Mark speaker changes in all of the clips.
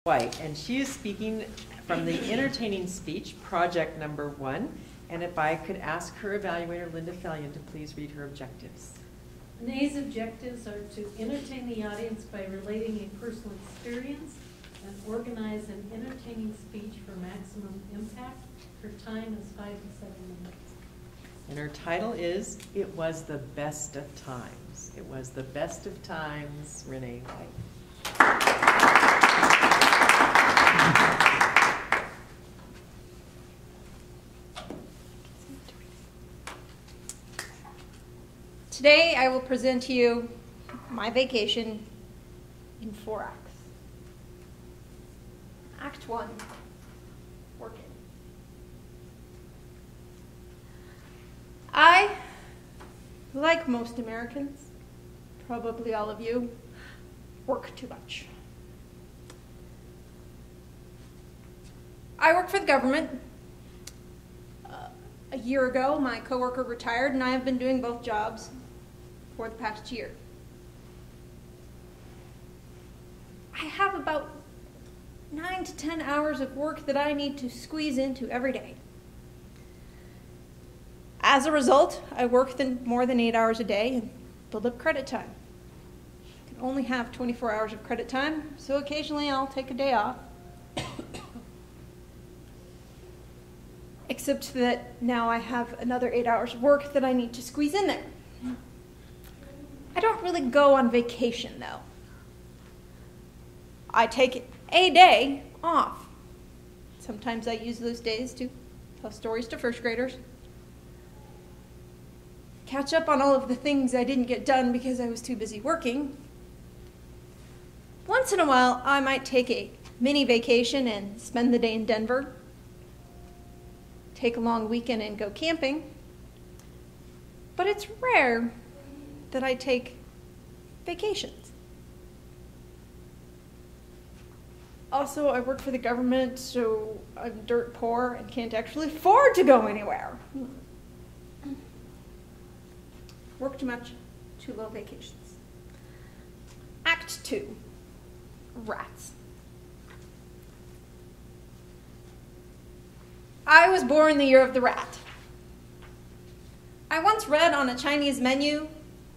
Speaker 1: White, and she is speaking from the Entertaining Speech, project number 1. And if I could ask her evaluator, Linda Fellion, to please read her objectives.
Speaker 2: Renee's objectives are to entertain the audience by relating a personal experience and organize an entertaining speech for maximum impact. Her time is 5 to 7 minutes.
Speaker 1: And her title is, It Was the Best of Times. It was the best of times, Renee White.
Speaker 3: Today I will present to you my vacation in 4 acts. Act 1, working. I, like most Americans, probably all of you, work too much. I work for the government. A year ago, my coworker retired, and I have been doing both jobs for the past year. I have about 9 to 10 hours of work that I need to squeeze into every day. As a result, I work more than 8 hours a day and build up credit time. I can only have 24 hours of credit time, so occasionally I'll take a day off. Except that now I have another 8 hours of work that I need to squeeze in there. I don't really go on vacation, though. I take a day off. Sometimes I use those days to tell stories to first graders, catch up on all of the things I didn't get done because I was too busy working. Once in a while, I might take a mini vacation and spend the day in Denver, take a long weekend and go camping, but it's rare that I take vacations. Also, I work for the government, so I'm dirt poor and can't actually afford to go anywhere. Work too much, too low vacations. Act 2, rats. I was born the year of the rat. I once read on a Chinese menu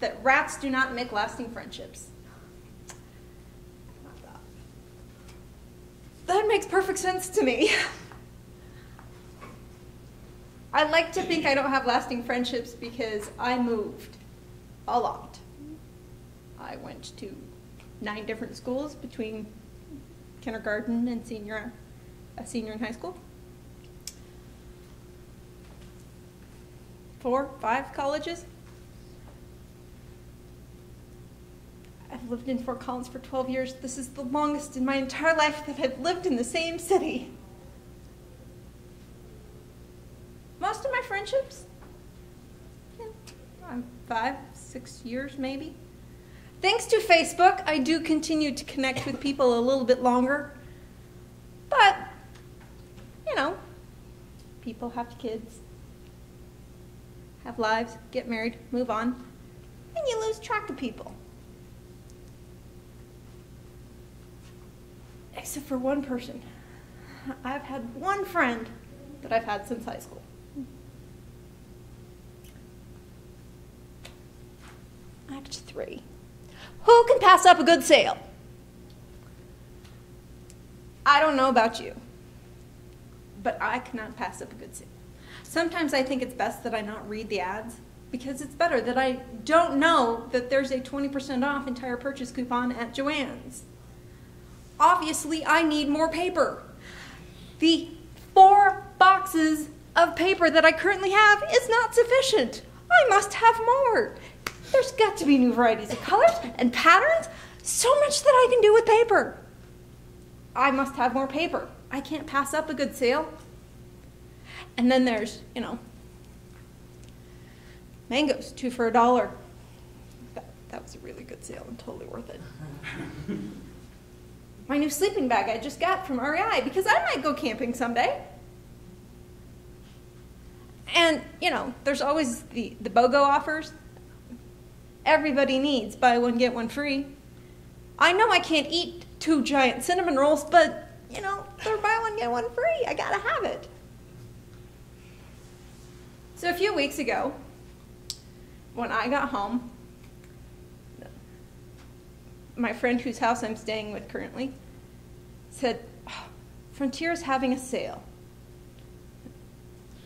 Speaker 3: that rats do not make lasting friendships. That makes perfect sense to me. I like to think I don't have lasting friendships because I moved a lot. I went to 9 different schools between kindergarten and senior in high school. 4, 5 colleges. I've lived in Fort Collins for 12 years. This is the longest in my entire life that I've lived in the same city. Most of my friendships, I'm 5, 6 years maybe. Thanks to Facebook, I do continue to connect with people a little bit longer. But, you know, people have kids, have lives, get married, move on, and you lose track of people. Except for one person. I've had one friend that I've had since high school. Act 3. Who can pass up a good sale? I don't know about you, but I cannot pass up a good sale. Sometimes I think it's best that I not read the ads because it's better that I don't know that there's a 20% off entire purchase coupon at Joann's. Obviously, I need more paper. The 4 boxes of paper that I currently have is not sufficient. I must have more. There's got to be new varieties of colors and patterns. So much that I can do with paper. I must have more paper. I can't pass up a good sale. And then there's, mangoes, 2 for $1. That was a really good sale and totally worth it. My new sleeping bag I just got from REI because I might go camping someday. And, there's always the BOGO offers. Everybody needs buy one, get one free. I know I can't eat 2 giant cinnamon rolls, but, you know, they're buy one, get one free. I gotta have it. So a few weeks ago, when I got home, my friend whose house I'm staying with currently said, oh, Frontier's having a sale.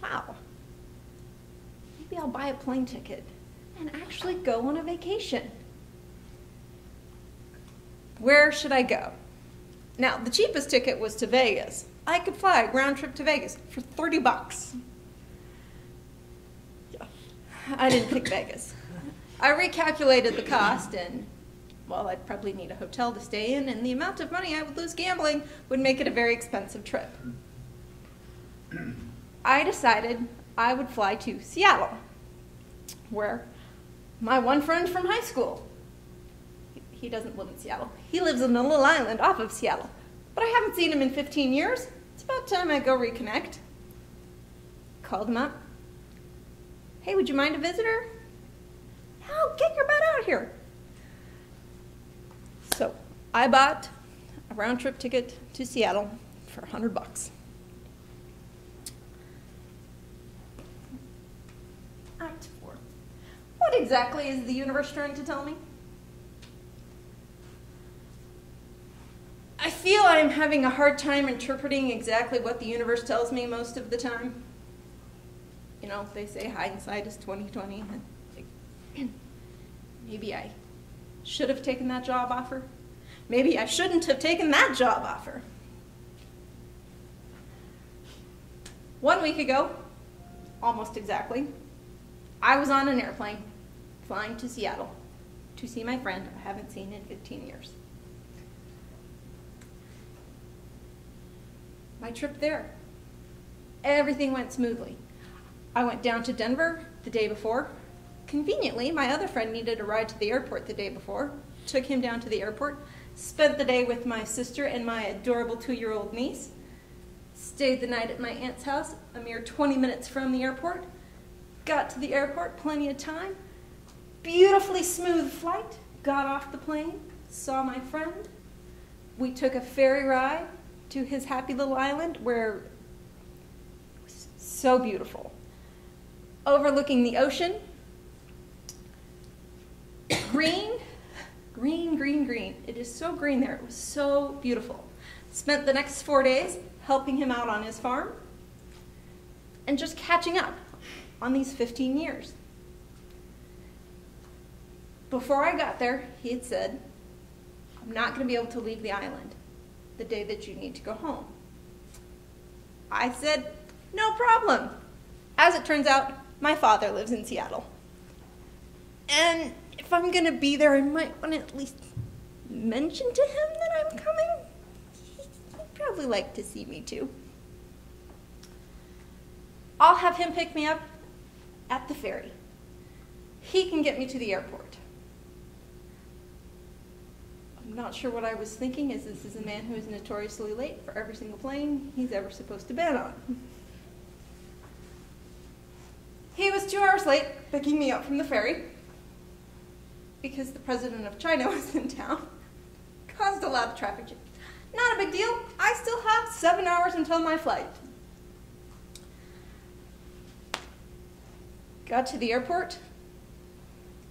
Speaker 3: Wow. Maybe I'll buy a plane ticket and actually go on a vacation. Where should I go? Now, the cheapest ticket was to Vegas. I could fly a round trip to Vegas for $30. I didn't pick Vegas. I recalculated the cost and, well, I'd probably need a hotel to stay in, and the amount of money I would lose gambling would make it a very expensive trip. I decided I would fly to Seattle, where my one friend from high school, he doesn't live in Seattle. He lives in a little island off of Seattle, but I haven't seen him in 15 years. It's about time I go reconnect. Called him up. Hey, would you mind a visitor? No, get your butt out here. So I bought a round trip ticket to Seattle for $100. Act 4. What exactly is the universe trying to tell me? I feel I am having a hard time interpreting exactly what the universe tells me most of the time. You know, they say hindsight is 20/20. Maybe I should have taken that job offer. Maybe I shouldn't have taken that job offer. 1 week ago, almost exactly, I was on an airplane flying to Seattle to see my friend I haven't seen in 15 years. My trip there, everything went smoothly. I went down to Denver the day before. Conveniently, my other friend needed a ride to the airport the day before. Took him down to the airport, spent the day with my sister and my adorable 2-year-old niece, stayed the night at my aunt's house, a mere 20 minutes from the airport, got to the airport, plenty of time, beautifully smooth flight, got off the plane, saw my friend. We took a ferry ride to his happy little island where it was so beautiful. Overlooking the ocean, green, green, green, green. It is so green there. It was so beautiful. Spent the next 4 days helping him out on his farm and just catching up on these 15 years. Before I got there, he had said, I'm not going to be able to leave the island the day that you need to go home. I said, no problem. As it turns out, my father lives in Seattle. And if I'm going to be there, I might want to at least mention to him that I'm coming. He'd probably like to see me too. I'll have him pick me up at the ferry. He can get me to the airport. I'm not sure what I was thinking, as this is a man who is notoriously late for every single plane he's ever supposed to be on. He was 2 hours late picking me up from the ferry because the president of China was in town. Caused a lot of traffic jams. Not a big deal. I still have 7 hours until my flight. Got to the airport.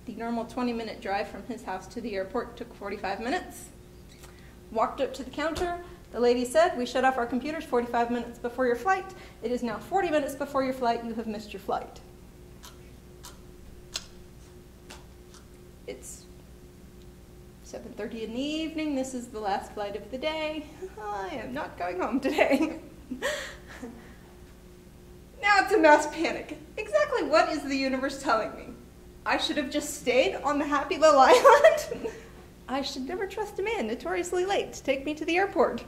Speaker 3: The normal 20-minute drive from his house to the airport took 45 minutes. Walked up to the counter. The lady said, we shut off our computers 45 minutes before your flight. It is now 40 minutes before your flight. You have missed your flight. It's 7:30 in the evening. This is the last flight of the day. I am not going home today. Now it's a mass panic. Exactly what is the universe telling me? I should have just stayed on the happy little island. I should never trust a man notoriously late to take me to the airport.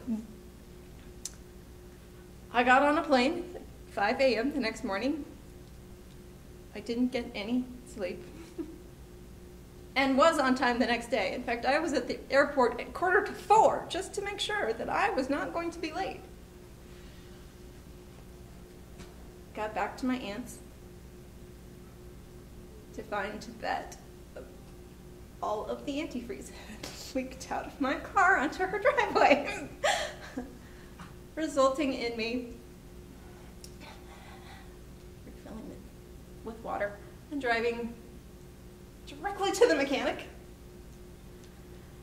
Speaker 3: I got on a plane at 5 a.m. the next morning. I didn't get any sleep. And was on time the next day. In fact, I was at the airport at 3:45 just to make sure that I was not going to be late. Got back to my aunt's to find that all of the antifreeze had leaked out of my car onto her driveway, resulting in me refilling it with water and driving directly to the mechanic.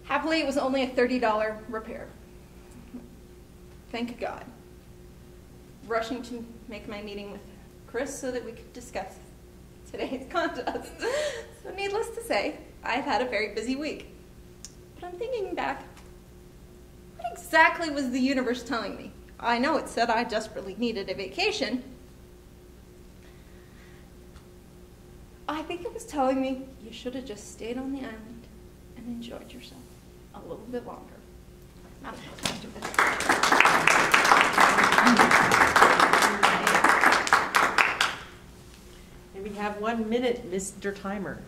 Speaker 3: Happily, it was only a $30 repair. Thank God. Rushing to make my meeting with Chris so that we could discuss today's contest. So needless to say, I've had a very busy week. But I'm thinking back, what exactly was the universe telling me? I know it said I desperately needed a vacation. I think it was telling me you should have just stayed on the island and enjoyed yourself a little bit longer. Not after this.
Speaker 1: And we have 1 minute, Mr. Timer.